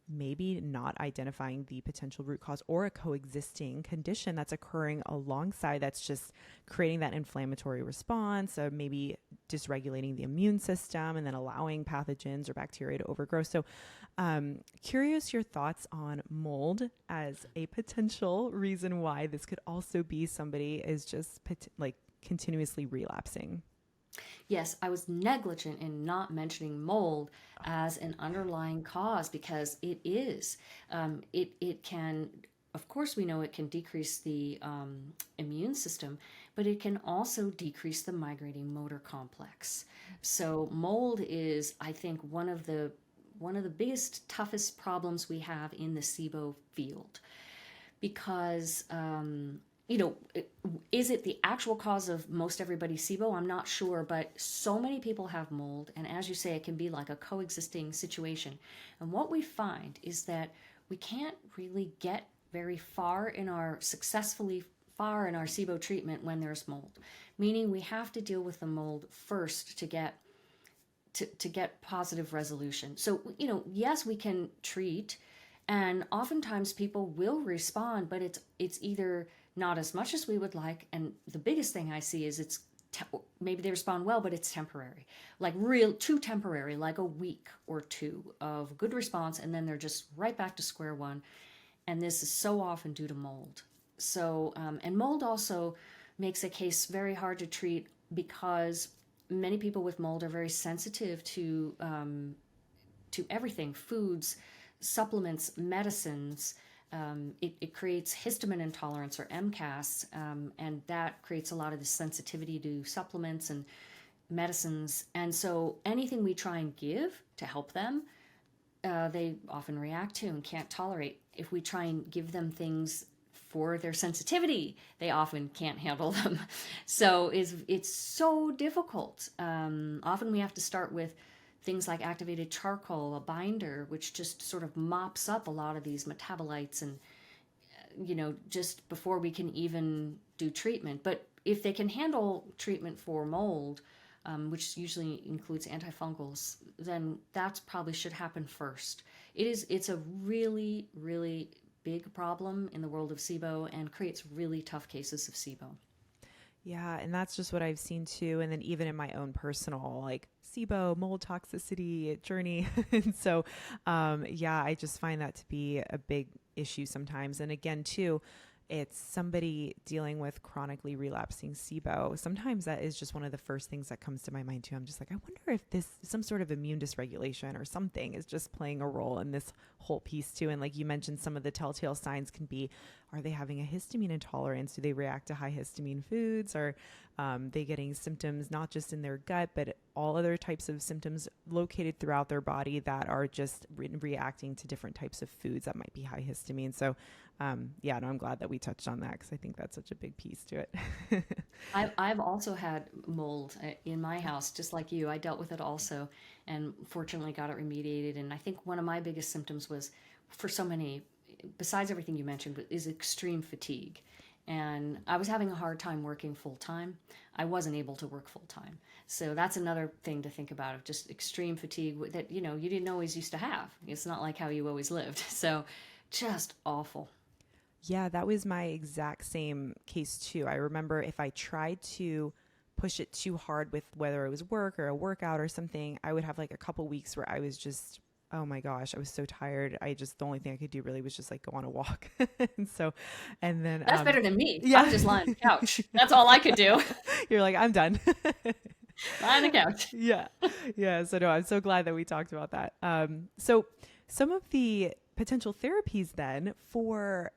maybe not identifying the potential root cause or a coexisting condition that's occurring alongside that's just creating that inflammatory response, or maybe dysregulating the immune system and then allowing pathogens or bacteria to overgrow. So curious your thoughts on mold as a potential reason why this could also be somebody is just continuously relapsing. Yes, I was negligent in not mentioning mold as an underlying cause, because it is. It can, of course, we know it can decrease the immune system, but it can also decrease the migrating motor complex. So mold is, I think, one of the biggest, toughest problems we have in the SIBO field, because is it the actual cause of most everybody's SIBO? I'm not sure, but so many people have mold, and as you say, it can be like a coexisting situation. And what we find is that we can't really get very far in our SIBO treatment when there's mold, meaning we have to deal with the mold first to get positive resolution. So, yes, we can treat, and oftentimes people will respond, but it's either not as much as we would like. And the biggest thing I see is maybe they respond well, but it's temporary, too temporary, like a week or two of good response. And then they're just right back to square one. And this is so often due to mold. So, and mold also makes a case very hard to treat, because many people with mold are very sensitive to everything, foods, supplements, medicines. It creates histamine intolerance, or MCAS, and that creates a lot of the sensitivity to supplements and medicines. And so anything we try and give to help them, they often react to and can't tolerate. If we try and give them things for their sensitivity, they often can't handle them. So it's so difficult. Often we have to start with things like activated charcoal, a binder, which just sort of mops up a lot of these metabolites, and just before we can even do treatment. But if they can handle treatment for mold, which usually includes antifungals, then that probably should happen first. It's a really, really big problem in the world of SIBO, and creates really tough cases of SIBO. Yeah, and that's just what I've seen too. And then even in my own personal SIBO mold toxicity journey. And so, I just find that to be a big issue sometimes. And again, too, it's somebody dealing with chronically relapsing SIBO. Sometimes that is just one of the first things that comes to my mind too. I'm just like, I wonder if this some sort of immune dysregulation or something is just playing a role in this whole piece too. And like you mentioned, some of the telltale signs can be, are they having a histamine intolerance? Do they react to high histamine foods? Are they getting symptoms not just in their gut, but all other types of symptoms located throughout their body that are just reacting to different types of foods that might be high histamine? So I'm glad that we touched on that, because I think that's such a big piece to it. I've also had mold in my house, just like you. I dealt with it also, and fortunately got it remediated. And I think one of my biggest symptoms was, for so many, besides everything you mentioned, is extreme fatigue. And I was having a hard time working full time. I wasn't able to work full time. So that's another thing to think about, of just extreme fatigue that, you didn't always used to have. It's not like how you always lived. So just awful. Yeah, that was my exact same case too. I remember if I tried to push it too hard with whether it was work or a workout or something, I would have a couple weeks where I was just, oh my gosh, I was so tired. The only thing I could do really was just go on a walk. and then that's better than me. Yeah. I'm just lying on the couch. That's all I could do. You're like, I'm done. Lie on the couch. Yeah. So no, I'm so glad that we talked about that. So some of the potential therapies then for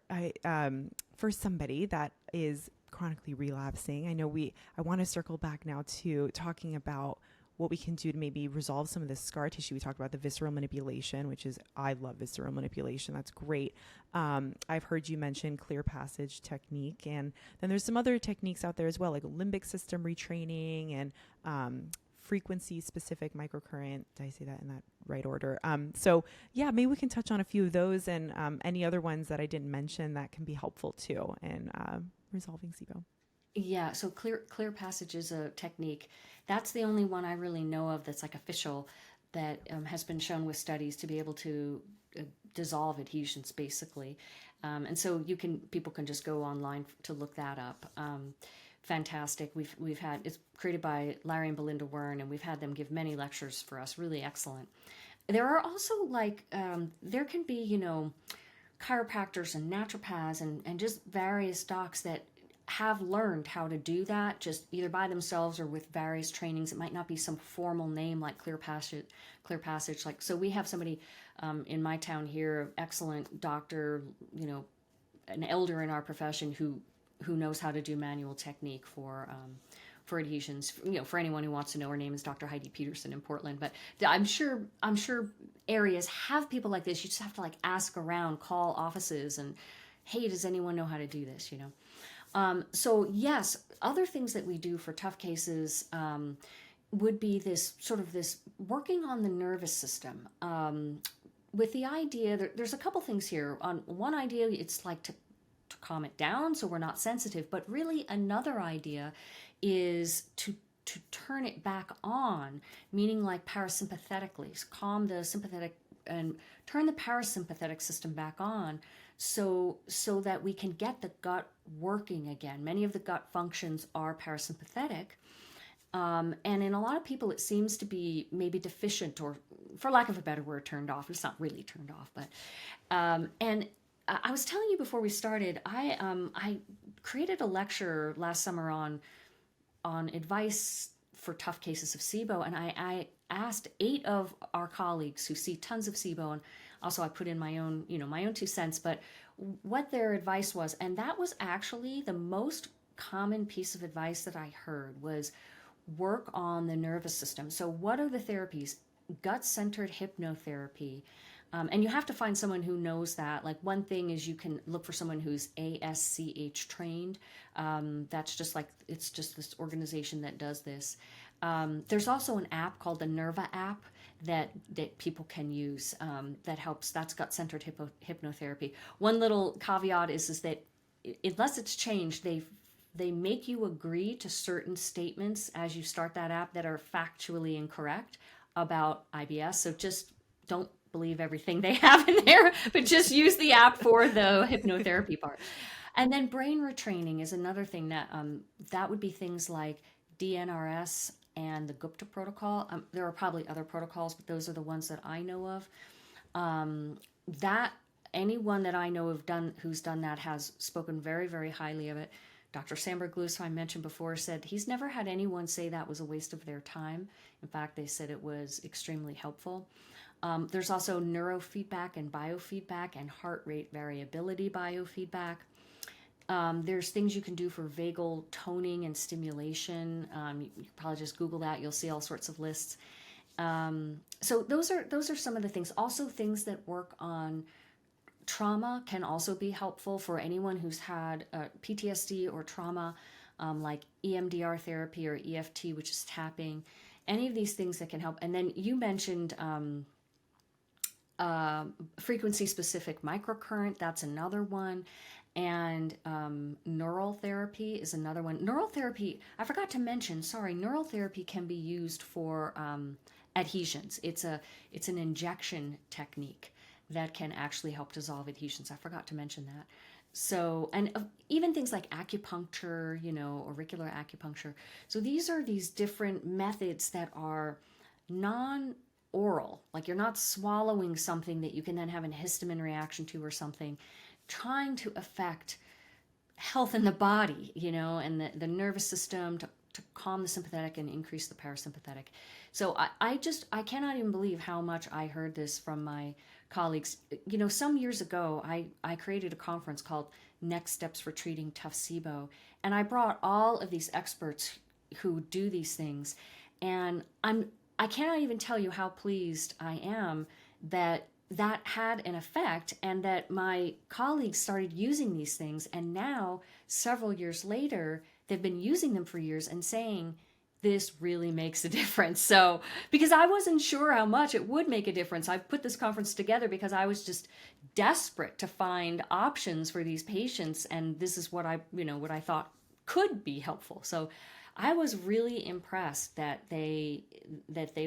somebody that is chronically relapsing. I want to circle back now to talking about what we can do to maybe resolve some of the scar tissue. We talked about the visceral manipulation, I love visceral manipulation. That's great. I've heard you mention clear passage technique, and then there's some other techniques out there as well, like limbic system retraining and frequency specific microcurrent. Did I say that in that right order? So yeah, maybe we can touch on a few of those and any other ones that I didn't mention that can be helpful too in resolving SIBO. Yeah, so clear passage is a technique. That's the only one I really know of that's like official that has been shown with studies to be able to dissolve adhesions, basically. And so people can just go online to look that up. Fantastic. We've had, it's created by Larry and Belinda Wern, and we've had them give many lectures for us. Really excellent. There are also there can be, chiropractors and naturopaths and just various docs that have learned how to do that, just either by themselves or with various trainings. It might not be some formal name like clear passage. Like, so we have somebody in my town here, excellent doctor, an elder in our profession who knows how to do manual technique for adhesions. For anyone who wants to know, her name is Dr. Heidi Peterson in Portland. But I'm sure areas have people like this. You just have to ask around, call offices, and hey, does anyone know how to do this? So yes, other things that we do for tough cases would be this working on the nervous system with the idea that there's a couple things here. On one idea, it's to calm it down so we're not sensitive, but really another idea is to turn it back on, meaning parasympathetically, calm the sympathetic and turn the parasympathetic system back on so that we can get the gut working again. Many of the gut functions are parasympathetic. And in a lot of people, it seems to be maybe deficient, or for lack of a better word, turned off. It's not really turned off, but, and I was telling you before we started, I created a lecture last summer on advice for tough cases of SIBO, and I asked 8 of our colleagues who see tons of SIBO, and also I put in my own 2 cents, but what their advice was, and that was actually the most common piece of advice that I heard was work on the nervous system. So what are the therapies? Gut-centered hypnotherapy. And you have to find someone who knows that. One thing is you can look for someone who's ASCH trained. That's just it's just this organization that does this. There's also an app called the Nerva app that people can use that helps. That's gut-centered hypnotherapy. One little caveat is that unless it's changed, they make you agree to certain statements as you start that app that are factually incorrect about IBS. So just don't believe everything they have in there, but just use the app for the hypnotherapy part. And then brain retraining is another thing that would be things like DNRS and the Gupta protocol. There are probably other protocols, but those are the ones that I know of. That anyone that I know who's done that has spoken very, very highly of it. Dr. Sandberg Lewis, who I mentioned before, said he's never had anyone say that was a waste of their time. In fact, they said it was extremely helpful. There's also neurofeedback and biofeedback and heart rate variability biofeedback. There's things you can do for vagal toning and stimulation. You can probably just Google that. You'll see all sorts of lists. So those are some of the things. Also, things that work on trauma can also be helpful for anyone who's had PTSD or trauma, like EMDR therapy or EFT, which is tapping. Any of these things that can help. And then you mentioned frequency-specific microcurrent. That's another one. And neural therapy is another one. Neural therapy, I forgot to mention, neural therapy can be used for adhesions. It's an injection technique that can actually help dissolve adhesions. I forgot to mention that. So, and even things like acupuncture, auricular acupuncture. So these are these different methods that are non-oral, like you're not swallowing something that you can then have a histamine reaction to or something, trying to affect health in the body, and the nervous system to calm the sympathetic and increase the parasympathetic. So I cannot even believe how much I heard this from my colleagues. Some years ago, I created a conference called Next Steps for Treating Tough SIBO. And I brought all of these experts who do these things. And I cannot even tell you how pleased I am that that had an effect and that my colleagues started using these things. And now, several years later, they've been using them for years and saying, this really makes a difference. So, because I wasn't sure how much it would make a difference, I put this conference together because I was just desperate to find options for these patients. And this is what I thought could be helpful. So I was really impressed that they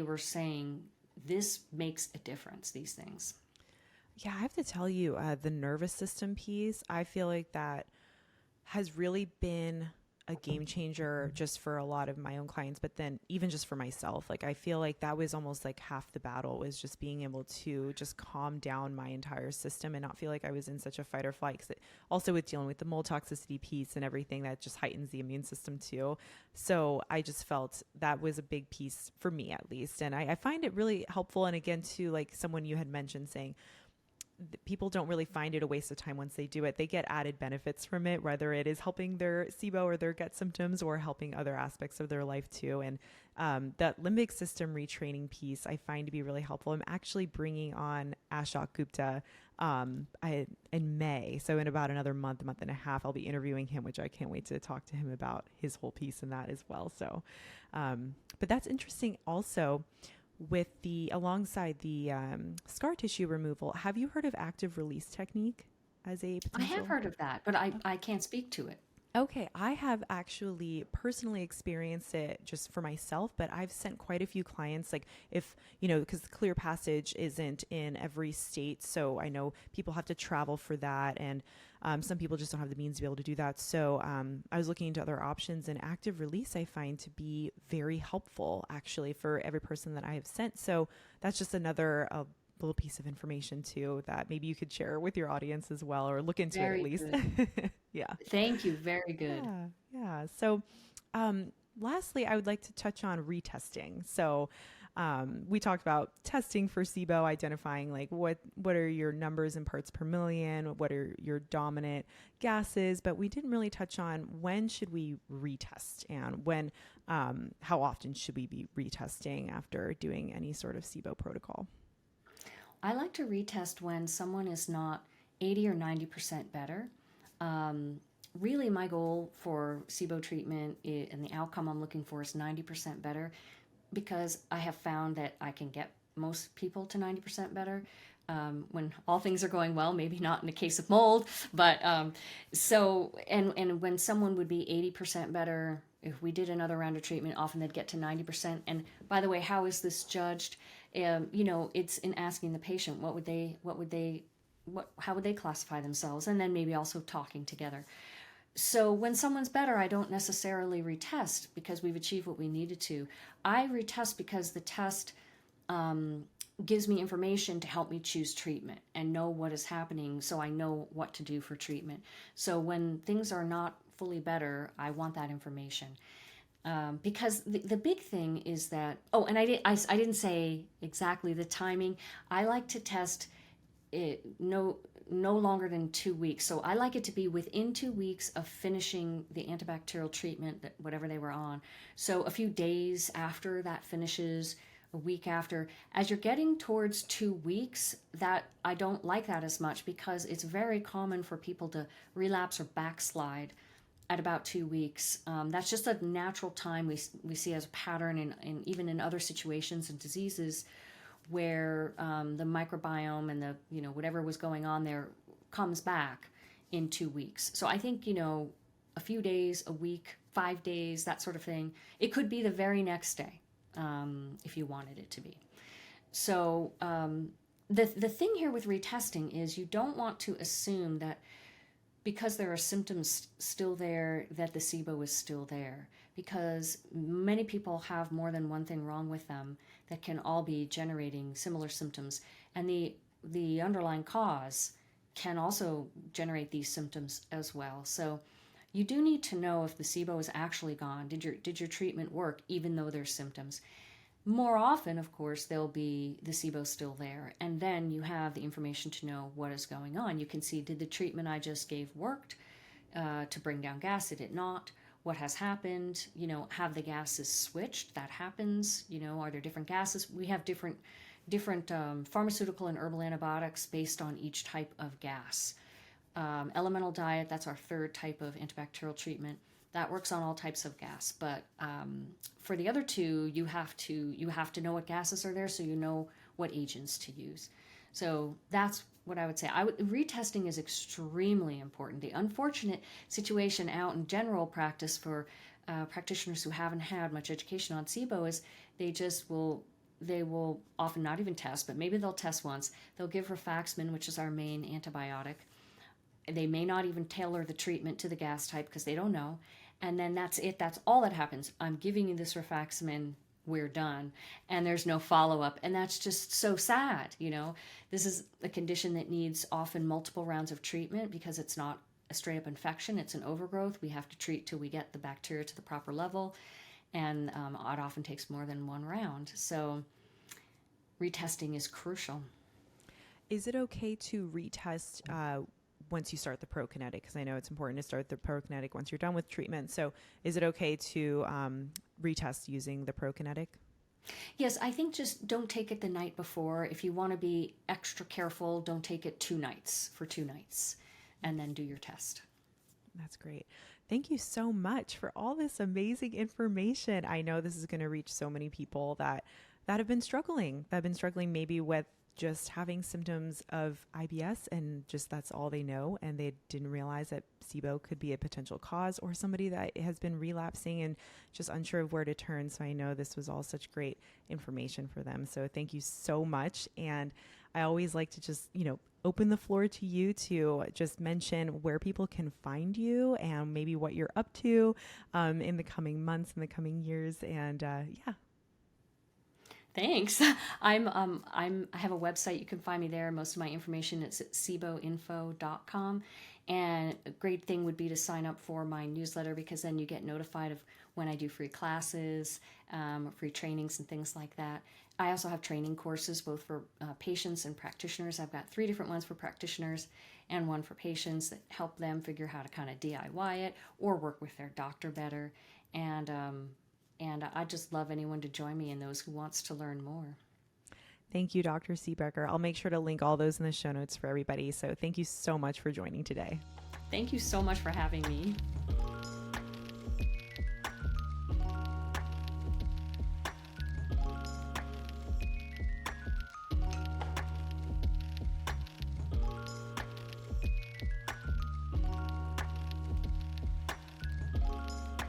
were saying this makes a difference, these things. Yeah, I have to tell you, the nervous system piece, I feel like that has really been a game changer just for a lot of my own clients, but then even just for myself. Like, I feel like that was almost like half the battle, was just being able to just calm down my entire system and not feel like I was in such a fight or flight. Because also with dealing with the mold toxicity piece and everything, that just heightens the immune system too. So I just felt that was a big piece for me, at least. And I find it really helpful. And again, too, like someone you had mentioned saying, people don't really find it a waste of time once they do it. They get added benefits from it, whether it is helping their SIBO or their gut symptoms or helping other aspects of their life too. And that limbic system retraining piece I find to be really helpful. I'm actually bringing on Ashok Gupta in May. So in about another month and a half, I'll be interviewing him, which I can't wait to talk to him about his whole piece in that as well. So, but that's interesting also. With alongside the scar tissue removal, have you heard of active release technique as a potential? I have heard of that, but I can't speak to it. Okay, I have actually personally experienced it just for myself, but I've sent quite a few clients, like if, because Clear Passage isn't in every state. So I know people have to travel for that. And some people just don't have the means to be able to do that. So I was looking into other options, and active release I find to be very helpful actually for every person that I have sent. So that's just another little piece of information too that maybe you could share with your audience as well, or look into it at least. Yeah. Thank you. Very good. Yeah. So lastly, I would like to touch on retesting. So we talked about testing for SIBO, identifying like what are your numbers in parts per million, what are your dominant gases, but we didn't really touch on when should we retest and when, how often should we be retesting after doing any sort of SIBO protocol? I like to retest when someone is not 80 or 90% better. Really, my goal for SIBO treatment and the outcome I'm looking for is 90% better, because I have found that I can get most people to 90% better when all things are going well. Maybe not in the case of mold, but and when someone would be 80% better, if we did another round of treatment, often they'd get to 90%. And by the way, how is this judged? It's in asking the patient how would they classify themselves, and then maybe also talking together. So when someone's better, I don't necessarily retest because we've achieved what we needed to. I retest because the test gives me information to help me choose treatment and know what is happening, so I know what to do for treatment. So when things are not fully better, I want that information. Because the big thing is that, and I didn't say exactly the timing. I like to test it no longer than 2 weeks. So I like it to be within 2 weeks of finishing the antibacterial treatment, whatever they were on. So a few days after that finishes, a week after. As you're getting towards 2 weeks, that I don't like that as much, because it's very common for people to relapse or backslide at about 2 weeks. That's just a natural time we see as a pattern in even in other situations and diseases where the microbiome and the whatever was going on there comes back in 2 weeks. So I think a few days, a week, 5 days, that sort of thing. It could be the very next day if you wanted it to be. So the thing here with retesting is you don't want to assume that because there are symptoms still there, that the SIBO is still there, because many people have more than one thing wrong with them that can all be generating similar symptoms, and the underlying cause can also generate these symptoms as well. So you do need to know if the SIBO is actually gone. Did your treatment work even though there's symptoms? More often, of course, there'll be the SIBO still there, and then you have the information to know what is going on. You can see, did the treatment I just gave worked to bring down gas? Did it not? What has happened? Have the gases switched? That happens. Are there different gases? We have different pharmaceutical and herbal antibiotics based on each type of gas. Elemental diet, that's our third type of antibacterial treatment. That works on all types of gas, but for the other two, you have to know what gases are there, so you know what agents to use. So that's what I would say. Retesting is extremely important. The unfortunate situation out in general practice for practitioners who haven't had much education on SIBO is they will often not even test, but maybe they'll test once. They'll give rifaximin, which is our main antibiotic. They may not even tailor the treatment to the gas type because they don't know. And then that's it. That's all that happens. I'm giving you this rifaximin. We're done. And there's no follow-up. And that's just so sad. This is a condition that needs often multiple rounds of treatment because it's not a straight-up infection. It's an overgrowth. We have to treat till we get the bacteria to the proper level. And it often takes more than one round. So retesting is crucial. Is it okay to retest once you start the Prokinetic? Because I know it's important to start the Prokinetic once you're done with treatment. So is it okay to retest using the Prokinetic? Yes, I think just don't take it the night before. If you want to be extra careful, don't take it 2 nights, and then do your test. That's great. Thank you so much for all this amazing information. I know this is going to reach so many people that have been struggling, maybe with just having symptoms of IBS and just that's all they know, and they didn't realize that SIBO could be a potential cause, or somebody that has been relapsing and just unsure of where to turn. So I know this was all such great information for them. So thank you so much. And I always like to just, open the floor to you to just mention where people can find you and maybe what you're up to in the coming months, in the coming years. And yeah. Thanks. I have a website. You can find me there. Most of my information is at siboinfo.com. And a great thing would be to sign up for my newsletter, because then you get notified of when I do free classes, free trainings and things like that. I also have training courses both for patients and practitioners. I've got 3 different ones for practitioners and 1 for patients that help them figure how to kind of DIY it or work with their doctor better. And I just love anyone to join me in those who wants to learn more. Thank you, Dr. Siebecker. I'll make sure to link all those in the show notes for everybody. So thank you so much for joining today. Thank you so much for having me.